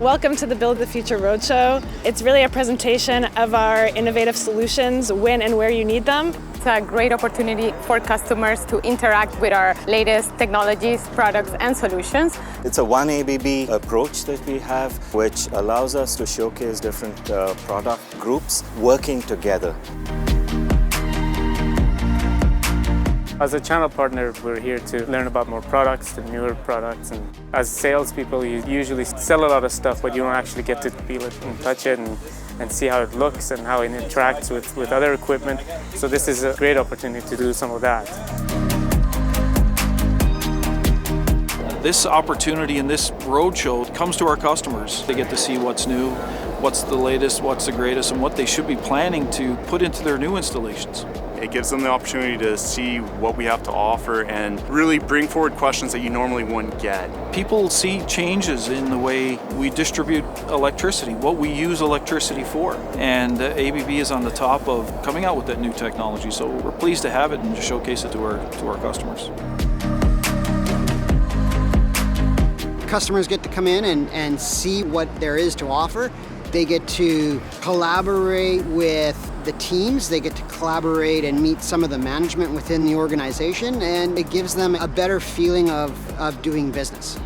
Welcome to the Build the Future Roadshow. It's really a presentation of our innovative solutions, when and where you need them. It's a great opportunity for customers to interact with our latest technologies, products, and solutions. It's a one ABB approach that we have, which allows us to showcase different product groups working together. As a channel partner, we're here to learn about more products and newer products. And as salespeople, you usually sell a lot of stuff, but you don't actually get to feel it and touch it and see how it looks and how it interacts with other equipment. So this is a great opportunity to do some of that. This opportunity and this roadshow comes to our customers. They get to see what's new, what's the latest, what's the greatest, and what they should be planning to put into their new installations. It gives them the opportunity to see what we have to offer and really bring forward questions that you normally wouldn't get. People see changes in the way we distribute electricity, what we use electricity for. And ABB is on the top of coming out with that new technology, so we're pleased to have it and to showcase it to our customers. Customers get to come in and see what there is to offer. They get to collaborate with the teams, they get to collaborate and meet some of the management within the organization, and it gives them a better feeling of doing business.